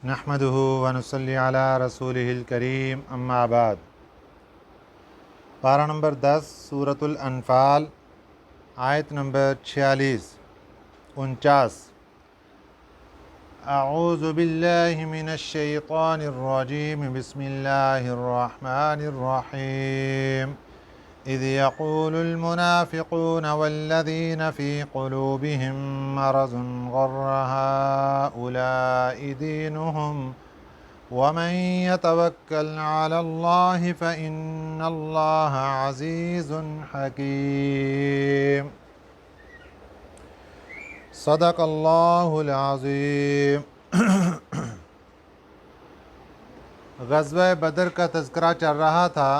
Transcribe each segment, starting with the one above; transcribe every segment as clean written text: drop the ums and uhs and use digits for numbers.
नहमदुहु व नुसल्ली अला रसूलिहिल करीम अम्मा बाद। पारा नंबर 10 सूरतुल अनफ़ाल आयत नंबर 46-49। अऊज़ु बिल्लाहि मिनश शैतानिर रजीम बिस्मिल्लाहिर रहमानिर रहीम। इज़ यक़ूलुल मुनाफ़िक़ून वल्लज़ीन फ़ी क़ुलूबिहिम मरज़ुन ग़र्र हाउलाइ दीनुहुम वमन यतवक्कल अलल्लाहि फ़इन्नल्लाह अज़ीज़ुन हकीम। सदक़ल्लाहुल अज़ीम। ग़ज़वा बदर का तज़किरा चल रहा था।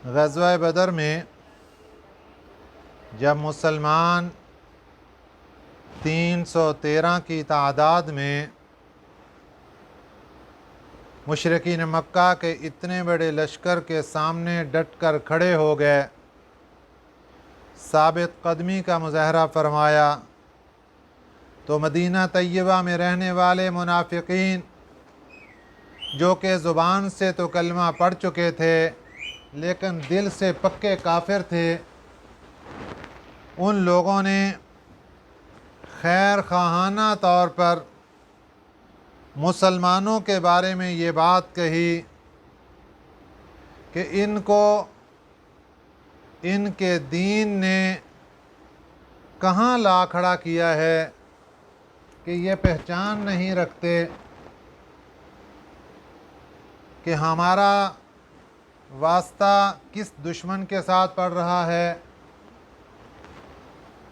ग़ज़वा बदर में जब मुसलमान 313 की तादाद में मुशरिकीन मक्का के इतने बड़े लश्कर के सामने डट कर खड़े हो गए, साबित कदमी का मुज़ाहरा फरमाया, तो मदीना तैयबा में रहने वाले मुनाफिकीन जो कि ज़ुबान से तो कलमा पढ़ चुके थे लेकिन दिल से पक्के काफिर थे, उन लोगों ने खैर ख़ाहाना तौर पर मुसलमानों के बारे में ये बात कही कि इनको इनके दीन ने कहाँ ला खड़ा किया है कि ये पहचान नहीं रखते कि हमारा वास्ता किस दुश्मन के साथ पड़ रहा है,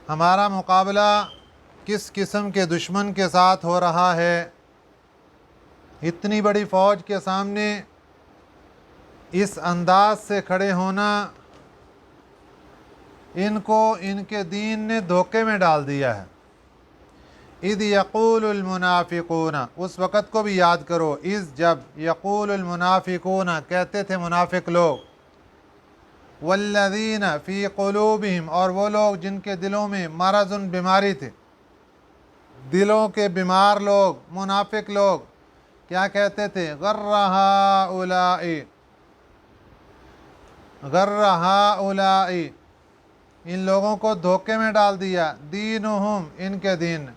हमारा मुकाबला किस किस्म के दुश्मन के साथ हो रहा है। इतनी बड़ी फ़ौज के सामने इस अंदाज से खड़े होना इनको इनके दीन ने धोखे में डाल दिया है। इज़ यक़ूलुल मुनाफ़िक़ून, उस वक़्त को भी याद करो, इज़ जब यक़ूलुल मुनाफ़िक़ून कहते थे मुनाफिक लोग, वल्लज़ीन फ़ी क़ुलूबिहिम और वो लोग जिनके दिलों में मरज़ुन बीमारी थे, दिलों के बीमार लोग मुनाफिक लोग क्या कहते थे, गर्र हाउलाई, इन लोगों को धोखे में डाल दिया, दीनुहुम इनके दीन,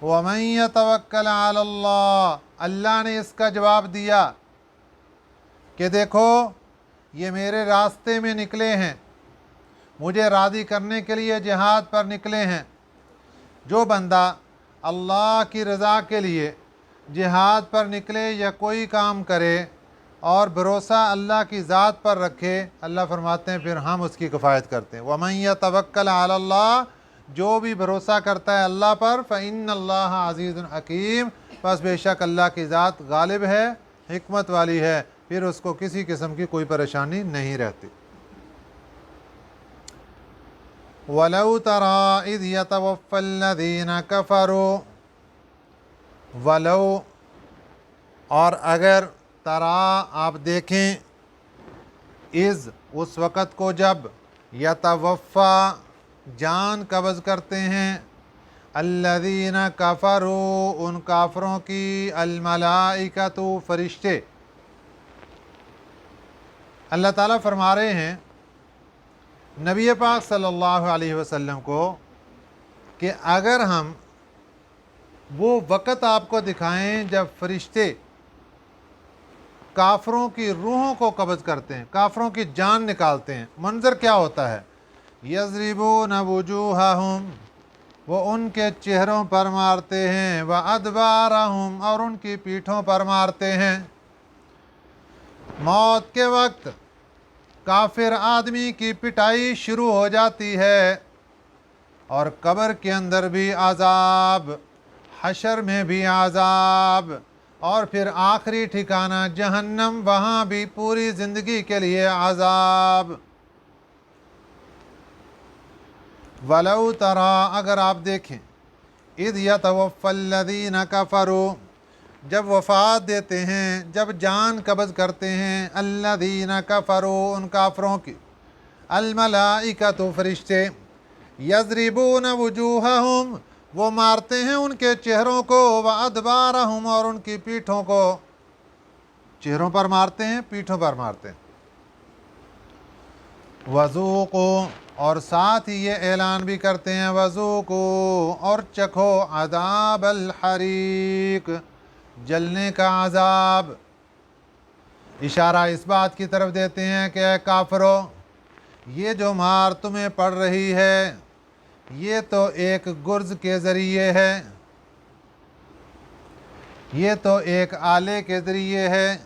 वमन यतवक्कल अलल्लाह, अल्लाह ने इसका जवाब दिया कि देखो ये मेरे रास्ते में निकले हैं, मुझे राज़ी करने के लिए जिहाद पर निकले हैं। जो बंदा अल्लाह की रज़ा के लिए जिहाद पर निकले या कोई काम करे और भरोसा अल्लाह की ज़ात पर रखे, अल्लाह फरमाते हैं फिर हम उसकी किफ़ायत करते हैं। वमन यतवक्कल अलल्लाह, जो भी भरोसा करता है अल्लाह पर, फ़इन्नल्लाह अज़ीज़ुन हकीम, बस बेशक अल्लाह की ज़ात गालिब है, हिकमत वाली है, फिर उसको किसी किस्म की कोई परेशानी नहीं रहती। वलौ तरा इज़ यतवफ़्फ़ल्लज़ीन कफ़रू, वलौ और अगर तरा आप देखें, इज़ उस वक़्त को जब यतवफ़्फ़ा जान कब्ज़ करते हैं, अल्लज़ीन कफ़रू उन काफ़रों की, अल-मलाइकतु फ़रिश्ते। अल्लाह ताला फरमा रहे हैं नबी पाक सल्लल्लाहु अलैहि वसल्लम को कि अगर हम वो वक़्त आपको दिखाएं जब फ़रिश्ते काफ़रों की रूहों को कब्ज़ करते हैं, काफ़रों की जान निकालते हैं, मंज़र क्या होता है, यज़रिबून वुजूहहुम, वो उनके चेहरों पर मारते हैं, व अदबारहुम और उनकी पीठों पर मारते हैं। मौत के वक्त काफिर आदमी की पिटाई शुरू हो जाती है और कब्र के अंदर भी आज़ाब, हशर में भी आज़ाब, और फिर आखिरी ठिकाना जहन्नम, वहाँ भी पूरी ज़िंदगी के लिए आज़ाब। वलौ तरा अगर आप देखें, इज़ यतवफ़्फ़ल्लज़ीन कफ़रू जब वफ़ात देते हैं, जब जान कब्ज़ करते हैं, अल्लज़ीन कफ़रू उन काफ़रों की, अल मलाइकतु फ़रिश्ते, यज़रिबून वुजूहहुम, वो मारते हैं उनके चेहरों को, व अदबारहुम, और उनकी पीठों को। चेहरों पर मारते हैं, पीठों पर मारते हैं। वज़ूक़ू, और साथ ही ये ऐलान भी करते हैं, वज़ूक़ू, और चखो, अज़ाबल हरीक, जलने का अज़ाब। इशारा इस बात की तरफ देते हैं कि ऐ काफिरो, ये जो मार तुम्हें पड़ रही है ये तो एक गुर्ज के ज़रिए है, ये तो एक आले के ज़रिए है,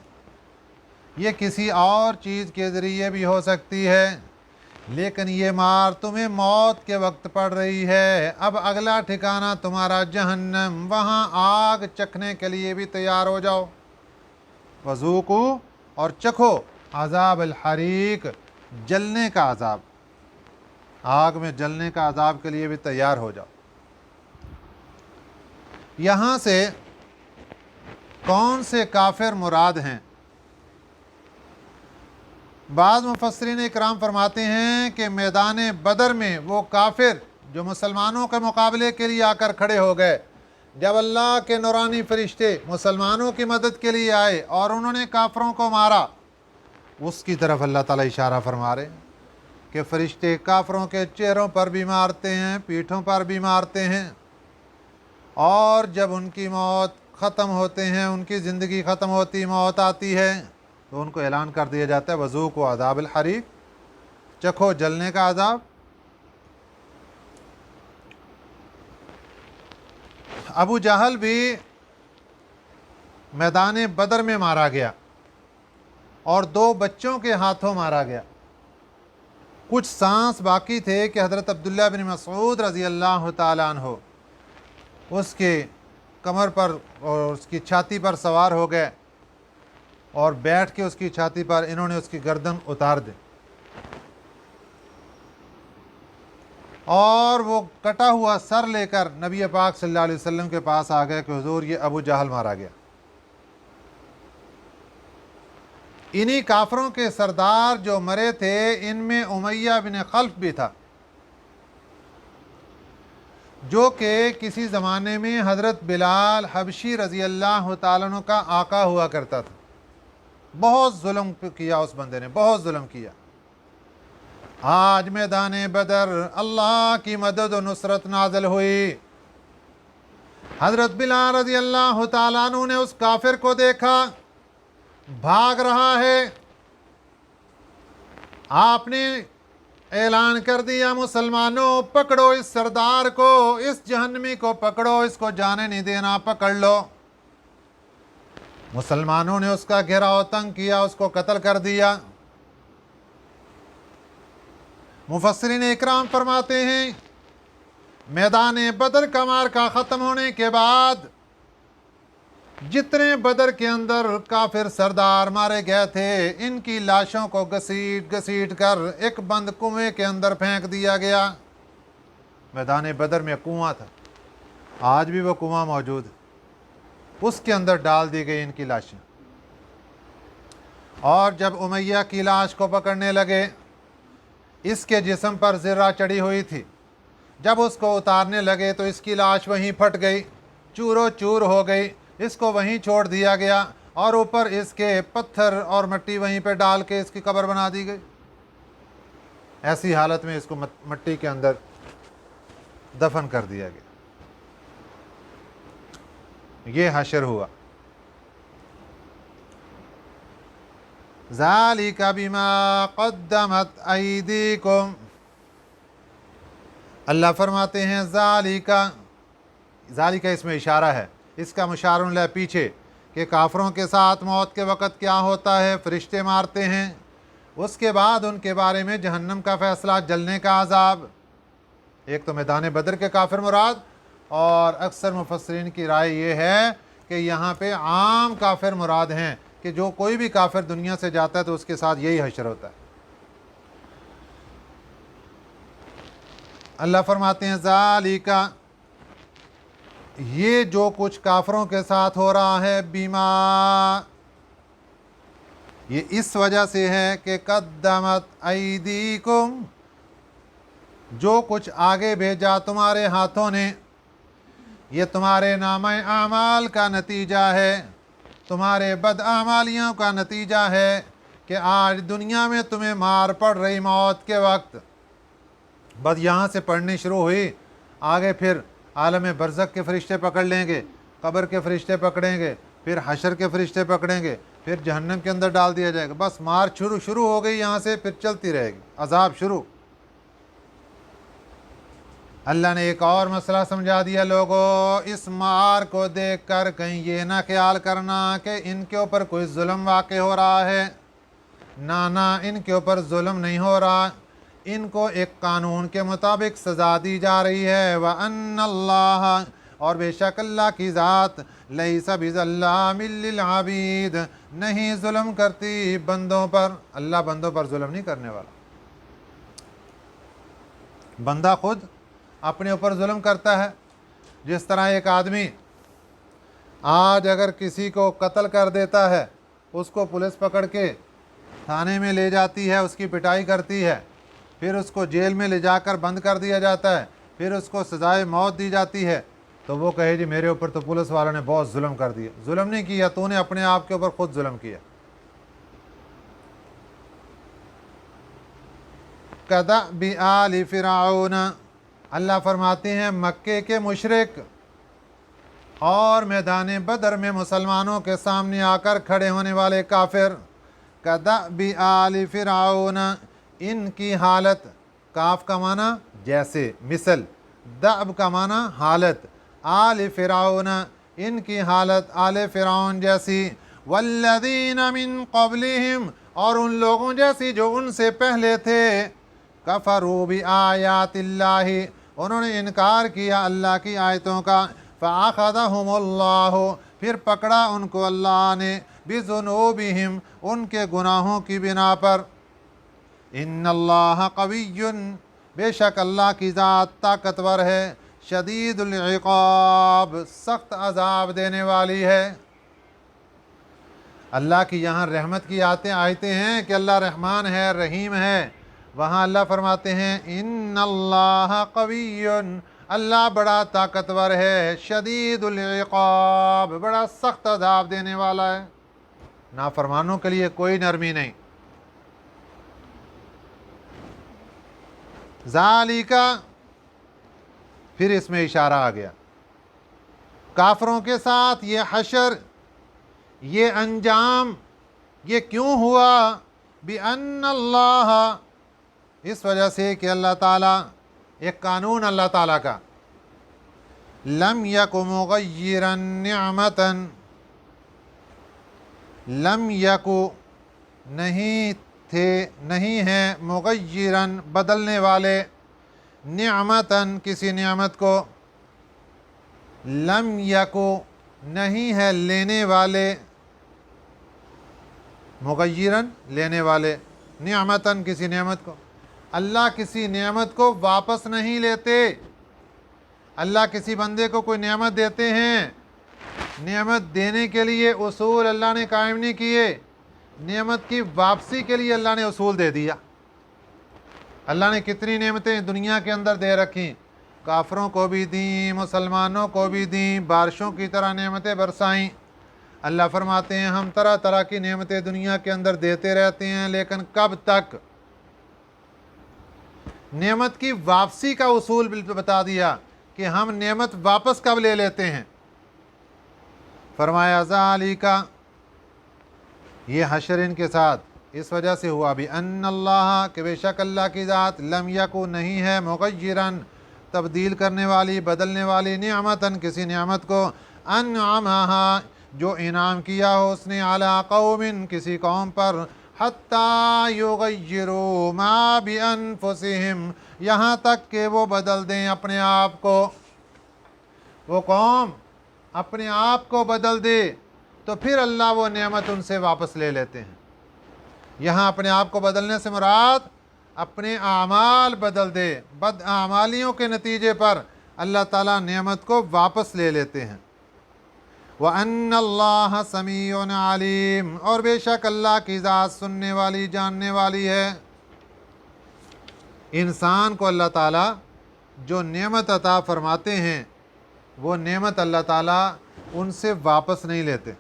ये किसी और चीज़ के ज़रिए भी हो सकती है, लेकिन ये मार तुम्हें मौत के वक्त पड़ रही है। अब अगला ठिकाना तुम्हारा जहन्नम, वहाँ आग चखने के लिए भी तैयार हो जाओ। वज़ूक़ू, और चखो, अज़ाब अल हरीक, जलने का अज़ाब, आग में जलने का अज़ाब के लिए भी तैयार हो जाओ। यहाँ से कौन से काफिर मुराद हैं? बाज़ मुफस्सिरीन इकराम फरमाते हैं कि मैदान बदर में वो काफिर जो मुसलमानों के मुकाबले के लिए आकर खड़े हो गए, जब अल्लाह के नूरानी फरिश्ते मुसलमानों की मदद के लिए आए और उन्होंने काफिरों को मारा, उसकी तरफ अल्लाह ताला इशारा फरमा रहे हैं कि फरिश्ते काफिरों के चेहरों पर भी मारते हैं, पीठों पर भी मारते हैं, और जब उनकी मौत ख़त्म होते हैं, उनकी ज़िंदगी ख़त्म होती, मौत आती है, तो उनको ऐलान कर दिया जाता है, वज़ूक़ू अज़ाबल हरीक, चखो जलने का अज़ाब। अबू जहल भी मैदान बदर में मारा गया और 2 बच्चों के हाथों मारा गया। कुछ सांस बाकी थे कि हज़रत अब्दुल्लाह बिन मसूद रज़ी अल्लाह ताला अन्हु उसके कमर पर और उसकी छाती पर सवार हो गए और बैठ के उसकी छाती पर इन्होंने उसकी गर्दन उतार दी, और वो कटा हुआ सर लेकर नबी पाक सल्लल्लाहु अलैहि वसल्लम के पास आ गए कि हुजूर ये अबू जहल मारा गया। इन्हीं काफरों के सरदार जो मरे थे, इनमें उमैया बिन खल्फ भी था, जो कि किसी ज़माने में हज़रत बिलाल हबशी रज़ी अल्लाह ताला अन्हु का आका हुआ करता था। बहुत जुल्म किया उस बंदे ने, बहुत जुल्म किया। आज मैदान बदर अल्लाह की मदद और नुसरत नाज़िल हुई। हज़रत बिलाल रज़ी अल्लाह ताला अन्हु ने उस काफिर को देखा, भाग रहा है। आपने ऐलान कर दिया, मुसलमानों पकड़ो इस सरदार को, इस जहन्नमी को पकड़ो, इसको जाने नहीं देना, पकड़ लो। मुसलमानों ने उसका घेराव तंग किया, उसको कत्ल कर दिया। मुफस्सिरीन इकराम फरमाते हैं, मैदान बदर का मार्का ख़त्म होने के बाद जितने बदर के अंदर काफिर सरदार मारे गए थे, इनकी लाशों को घसीट घसीट कर एक बंद कुएं के अंदर फेंक दिया गया। मैदान बदर में कुआं था, आज भी वो कुआं मौजूद है, उसके अंदर डाल दी गई इनकी लाशें। और जब उमैया की लाश को पकड़ने लगे, इसके जिस्म पर ज़र्रा चढ़ी हुई थी, जब उसको उतारने लगे तो इसकी लाश वहीं फट गई, चूरो चूर हो गई, इसको वहीं छोड़ दिया गया और ऊपर इसके पत्थर और मिट्टी वहीं पे डाल के इसकी कब्र बना दी गई। ऐसी हालत में इसको मिट्टी के अंदर दफन कर दिया गया। ये हशर हुआ। ज़ालिका बिमा क़द्दमत अयदीकुम, अल्लाह फरमाते हैं ज़ालिका, ज़ालिका इसमें इशारा है, इसका मुशारुन ला पीछे कि काफरों के साथ मौत के वक़्त क्या होता है, फरिश्ते मारते हैं, उसके बाद उनके बारे में जहन्नम का फ़ैसला, जलने का अज़ाब। एक तो मैदान बदर के काफिर मुराद, और अक्सर मुफस्सिरीन की राय ये है कि यहाँ पे आम काफिर मुराद हैं कि जो कोई भी काफिर दुनिया से जाता है तो उसके साथ यही हशर होता है। अल्लाह फरमाते हैं ज़ालिका, ये जो कुछ काफिरों के साथ हो रहा है, बीमा, ये इस वजह से है कि कद्दमत अयदीकुम, जो कुछ आगे भेजा तुम्हारे हाथों ने, ये तुम्हारे नामे आमाल का नतीजा है, तुम्हारे बदआमालियों का नतीजा है कि आज दुनिया में तुम्हें मार पड़ रही मौत के वक्त। बस यहाँ से पढ़नी शुरू हुई, आगे फिर आलम बरज़ख के फ़रिश्ते पकड़ लेंगे, कब्र के फ़रिश्ते पकड़ेंगे, फिर हशर के फ़रिश्ते पकड़ेंगे, फिर जहन्नम के अंदर डाल दिया जाएगा। बस मार शुरू हो गई, यहाँ से फिर चलती रहेगी, अजाब शुरू। अल्लाह ने एक और मसला समझा दिया, लोगों इस मार को देख कर कहीं ये ना ख्याल करना कि इनके ऊपर कोई जुल्म वाक़ हो रहा है। ना, इनके ऊपर जुल्म नहीं हो रहा, इनको एक कानून के मुताबिक सज़ा दी जा रही है। व अन्नल्लाह, और बेशक अल्लाह की ज़ात, लैसा बिज़ल्लामिल लिल आबीद, नहीं जुल्म करती बंदों पर। अल्लाह बंदों पर जुल्म नहीं करने वाला, बंदा खुद अपने ऊपर जुल्म करता है। जिस तरह एक आदमी आज अगर किसी को कत्ल कर देता है, उसको पुलिस पकड़ के थाने में ले जाती है, उसकी पिटाई करती है, फिर उसको जेल में ले जाकर बंद कर दिया जाता है, फिर उसको सजाए मौत दी जाती है, तो वो कहे जी मेरे ऊपर तो पुलिस वालों ने बहुत जुल्म कर दिया। जुल्म नहीं किया, तूने अपने आप के ऊपर खुद जुल्म किया। कदा बि आल फिरौन, अल्लाह फरमाते हैं मक्के के मुशरिक और मैदान बदर में मुसलमानों के सामने आकर खड़े होने वाले काफिर, कदा बि आल फिरौन, इनकी हालत, काफ का माना जैसे, मिसल, दब का माना हालत, आल फिरौन, इनकी हालत आले फिरौन जैसी, वल्लज़ीन मिन क़ब्लिहिम, और उन लोगों जैसी जो उनसे पहले थे, कफ़रू बि आयातिल्लाहि, उन्होंने इनकार किया अल्लाह की आयतों का, फ़अख़ज़हुमुल्लाहु, फिर पकड़ा उनको अल्लाह ने, बिज़ुनूबिहिम, उनके गुनाहों की बिना पर। इन्नल्लाह क़विय्युन, बेशक अल्लाह की ज़ात ताकतवर है, शदीदुल इक़ाब, सख्त अज़ाब देने वाली है। अल्लाह की यहाँ रहमत की आयतें हैं कि अल्लाह रहमान है, रहीम है। वहाँ अल्लाह फरमाते हैं इन्नल्लाह क़विय्युन, अल्लाह बड़ा ताकतवर है, शदीदुल इक़ाब, बड़ा सख्त अज़ाब देने वाला है। नाफरमानों के लिए कोई नरमी नहीं। ज़ालिका, फिर इसमें इशारा आ गया, काफरों के साथ ये हशर, ये अंजाम, ये क्यों हुआ? बिअन्नल्लाह, इस वजह से कि अल्लाह ताला, एक कानून अल्लाह ताला का, लम यकु मुग़य्यिरन निअमतन, लम यकु, नहीं थे, नहीं हैं, मुग़य्यिरन, बदलने वाले, निअमतन, किसी नियामत को, लम यकु, नहीं है लेने वाले, मुग़य्यिरन, लेने वाले, निअमतन, किसी नियामत को। अल्लाह किसी नेमत को वापस नहीं लेते। अल्लाह किसी बंदे को कोई नेमत देते हैं, नेमत देने के लिए उसूल अल्लाह ने कायम नहीं किए, नेमत की वापसी के लिए अल्लाह ने उसूल दे दिया। अल्लाह ने कितनी नेमतें दुनिया के अंदर दे रखी, काफरों को भी दी, मुसलमानों को भी दी, बारिशों की तरह नेमतें बरसाईं। अल्लाह फरमाते हैं हम तरह तरह की नेमतें दुनिया के अंदर देते रहते हैं, लेकिन कब तक? नेमत की वापसी का उसूल बता दिया कि हम नेमत वापस कब ले लेते हैं। फरमाया ज़ालिका, ये हशर इनके साथ इस वजह से हुआ भी, अन्नल्लाह, कि बेशक अल्लाह की ज़ात, लम यकु, नहीं है, मुग़य्यिरन, तब्दील करने वाली, बदलने वाली, निअमतन, किसी नियामत को, अनअमहा, जो इनाम किया हो उसने, अला कौमिन, किसी कौम पर, हत्ता युग़य्यिरू मा बिअन्फुसिहिम, यहाँ तक कि वो बदल दें अपने आप को। वो कौम अपने आप को बदल दे तो फिर अल्लाह वो नेमत उनसे वापस ले लेते हैं। यहाँ अपने आप को बदलने से मुराद अपने आमाल बदल दे, बद आमालियों के नतीजे पर अल्लाह ताला नेमत को वापस ले लेते हैं। व अन्नल्लाह समीउन अलीम, और बेशक अल्लाह की ज़ात सुनने वाली, जानने वाली है। انسان کو اللہ تعالیٰ جو نعمت عطا فرماتے ہیں وہ نعمت اللہ تعالیٰ ان سے واپس نہیں لیتے،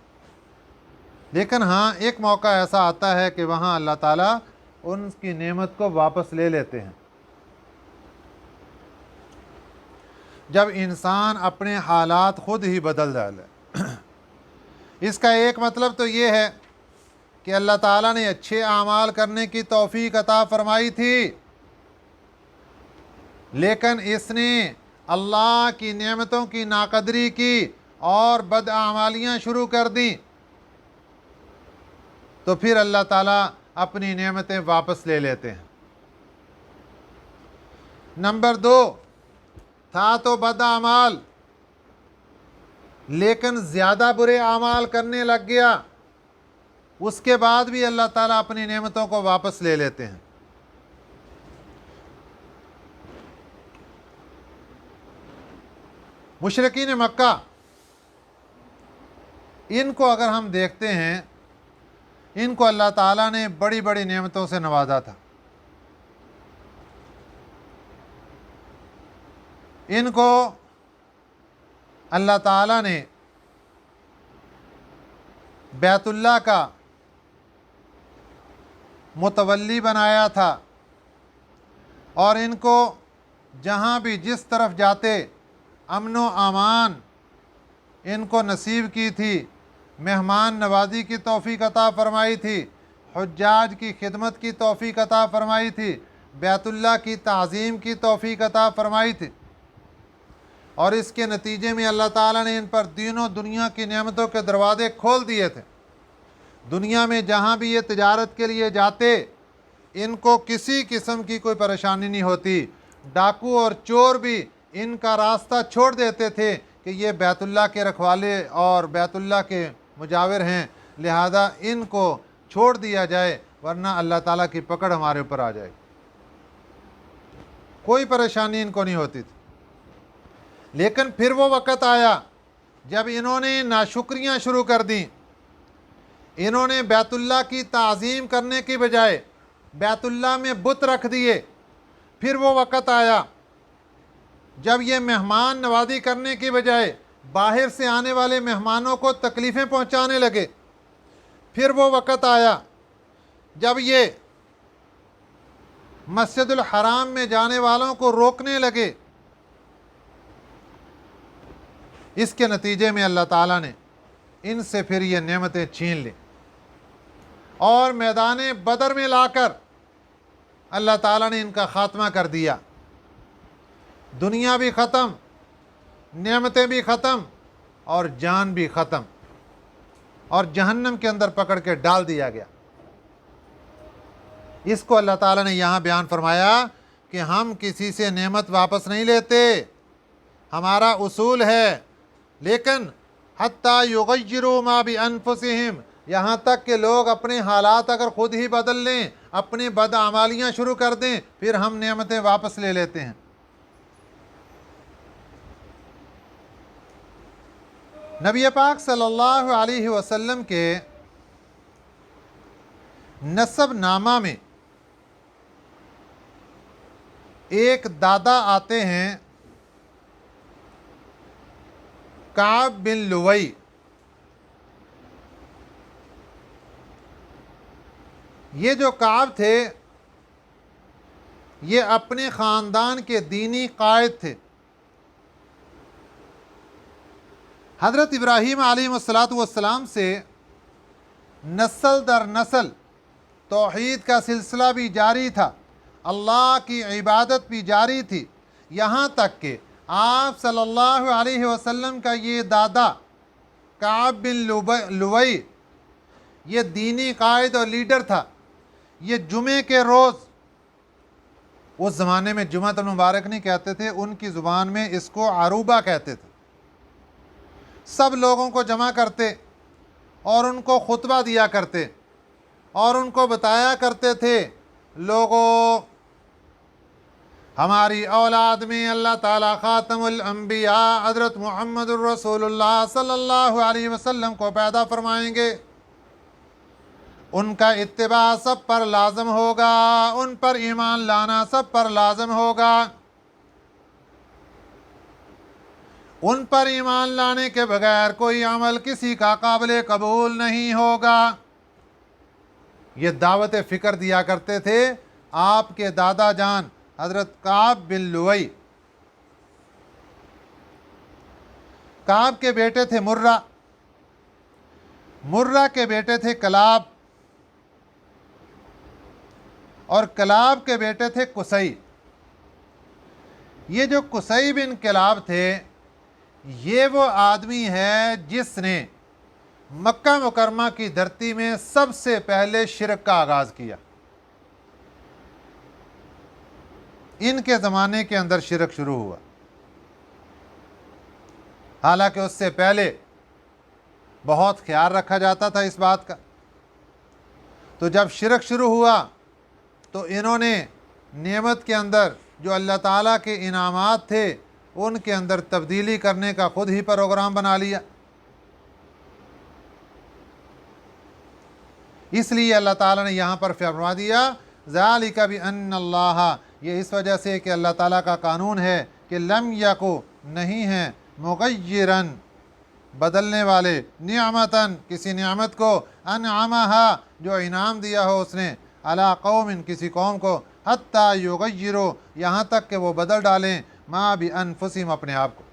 لیکن ہاں ایک موقع ایسا آتا ہے کہ وہاں اللہ تعالیٰ ان کی نعمت کو واپس لے لیتے ہیں، جب انسان اپنے حالات خود ہی بدل ڈالے۔ اس کا ایک مطلب تو یہ ہے کہ اللہ تعالیٰ نے اچھے اعمال کرنے کی توفیق عطا فرمائی تھی، لیکن اس نے اللہ کی نعمتوں کی ناقدری کی اور بدعمالیاں شروع کر دیں، تو پھر اللہ تعالیٰ اپنی نعمتیں واپس لے لیتے ہیں۔ نمبر 2، تھا تو بدعمال لیکن زیادہ برے اعمال کرنے لگ گیا، اس کے بعد بھی اللہ تعالیٰ اپنی نعمتوں کو واپس لے لیتے ہیں۔ مشرکین مکہ، ان کو اگر ہم دیکھتے ہیں، ان کو اللہ تعالیٰ نے بڑی بڑی نعمتوں سے نوازا تھا۔ ان کو اللہ تعالیٰ نے بیت اللہ کا متولی بنایا تھا، اور ان کو جہاں بھی جس طرف جاتے امن و امان ان کو نصیب کی تھی، مہمان نوازی کی توفیق عطا فرمائی تھی، حجاج کی خدمت کی توفیق عطا فرمائی تھی، بیت اللہ کی تعظیم کی توفیق عطا فرمائی تھی، اور اس کے نتیجے میں اللہ تعالیٰ نے ان پر دین و دنیا کی نعمتوں کے دروازے کھول دیے تھے۔ دنیا میں جہاں بھی یہ تجارت کے لیے جاتے، ان کو کسی قسم کی کوئی پریشانی نہیں ہوتی، ڈاکو اور چور بھی ان کا راستہ چھوڑ دیتے تھے کہ یہ بیت اللہ کے رکھوالے اور بیت اللہ کے مجاور ہیں، لہذا ان کو چھوڑ دیا جائے ورنہ اللہ تعالیٰ کی پکڑ ہمارے اوپر آ جائے۔ کوئی پریشانی ان کو نہیں ہوتی تھی، لیکن پھر وہ وقت آیا جب انہوں نے ناشکریاں شروع کر دیں، انہوں نے بیت اللہ کی تعظیم کرنے کی بجائے بیت اللہ میں بت رکھ دیے۔ پھر وہ وقت آیا جب یہ مہمان نوازی کرنے کی بجائے باہر سے آنے والے مہمانوں کو تکلیفیں پہنچانے لگے۔ پھر وہ وقت آیا جب یہ مسجد الحرام میں جانے والوں کو روکنے لگے۔ اس کے نتیجے میں اللہ تعالیٰ نے ان سے پھر یہ نعمتیں چھین لیں، اور میدان بدر میں لا کر اللہ تعالیٰ نے ان کا خاتمہ کر دیا۔ دنیا بھی ختم، نعمتیں بھی ختم، اور جان بھی ختم، اور جہنم کے اندر پکڑ کے ڈال دیا گیا۔ اس کو اللہ تعالیٰ نے یہاں بیان فرمایا کہ ہم کسی سے نعمت واپس نہیں لیتے، ہمارا اصول ہے، لیکن حتیٰ یغیروا ما بانفسہم، یہاں تک کہ لوگ اپنے حالات اگر خود ہی بدل لیں، اپنے بدعمالیاں شروع کر دیں، پھر ہم نعمتیں واپس لے لیتے ہیں۔ نبی پاک صلی اللہ علیہ وسلم کے نسب نامہ میں ایک دادا آتے ہیں کعب بن لوئی۔ یہ جو کعب تھے یہ اپنے خاندان کے دینی قائد تھے۔ حضرت ابراہیم علیہ السلام سے نسل در نسل توحید کا سلسلہ بھی جاری تھا، اللہ کی عبادت بھی جاری تھی، یہاں تک کہ آپ صلی اللہ علیہ وسلم کا یہ دادا کعب بن لوئی یہ دینی قائد اور لیڈر تھا۔ یہ جمعے کے روز، اس زمانے میں جمعہ المبارک نہیں کہتے تھے، ان کی زبان میں اس کو عروبہ کہتے تھے، سب لوگوں کو جمع کرتے اور ان کو خطبہ دیا کرتے اور ان کو بتایا کرتے تھے، لوگوں ہماری اولاد میں اللہ تعالیٰ خاتم الانبیاء حضرت محمد الرسول اللہ صلی اللہ علیہ وسلم کو پیدا فرمائیں گے، ان کا اتباع سب پر لازم ہوگا، ان پر ایمان لانا سب پر لازم ہوگا۔ ان پر ایمان لانے کے بغیر کوئی عمل کسی کا قابل قبول نہیں ہوگا۔ یہ دعوت فکر دیا کرتے تھے آپ کے دادا جان حضرت کعب بن لؤی۔ کعب کے بیٹے تھے مرہ، مرہ کے بیٹے تھے کلاب، اور کلاب کے بیٹے تھے قصی۔ یہ جو قصی بن کلاب تھے، یہ وہ آدمی ہے جس نے مکہ مکرمہ کی دھرتی میں سب سے پہلے شرک کا آغاز کیا۔ ان کے زمانے کے اندر شرک شروع ہوا، حالانکہ اس سے پہلے بہت خیال رکھا جاتا تھا اس بات کا۔ تو جب شرک شروع ہوا تو انہوں نے نعمت کے اندر جو اللہ تعالیٰ کے انعامات تھے ان کے اندر تبدیلی کرنے کا خود ہی پروگرام بنا لیا۔ اس لیے اللہ تعالیٰ نے یہاں پر فرما دیا ذالک بأن اللہ، یہ اس وجہ سے کہ اللہ تعالیٰ کا قانون ہے کہ لم یکو، نہیں ہے، مغیرن، بدلنے والے، نعمتن، کسی نعمت کو، انعمہا، جو انعام دیا ہو اس نے، علی قوم، کسی قوم کو، حتی یغیروا، یہاں تک کہ وہ بدل ڈالیں، ما بانفسہم، اپنے آپ کو۔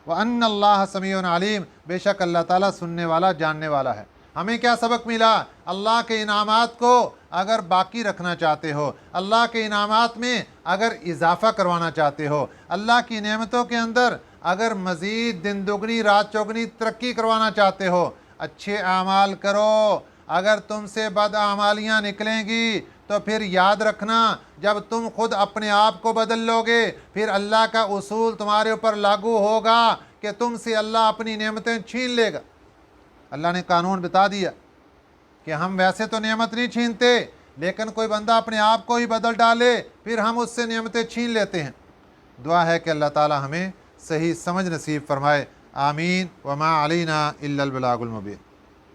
وَأَنَّ اللَّهَ سَمِيعٌ عَلِيمٌ، بے شک اللہ تعالیٰ سننے والا، جاننے والا ہے۔ ہمیں کیا سبق ملا؟ اللہ کے انعامات کو اگر باقی رکھنا چاہتے ہو، اللہ کے انعامات میں اگر اضافہ کروانا چاہتے ہو، اللہ کی نعمتوں کے اندر اگر مزید دن دگنی رات چوگنی ترقی کروانا چاہتے ہو، اچھے اعمال کرو۔ اگر تم سے بد اعمالیاں نکلیں گی تو پھر یاد رکھنا، جب تم خود اپنے آپ کو بدل لو گے پھر اللہ کا اصول تمہارے اوپر لاگو ہوگا کہ تم سے اللہ اپنی نعمتیں چھین لے گا۔ اللہ نے قانون بتا دیا کہ ہم ویسے تو نعمت نہیں چھینتے، لیکن کوئی بندہ اپنے آپ کو ہی بدل ڈالے پھر ہم اس سے نعمتیں چھین لیتے ہیں۔ دعا ہے کہ اللہ تعالی ہمیں صحیح سمجھ نصیب فرمائے، آمین۔ وما علینا الا البلاغ المبین۔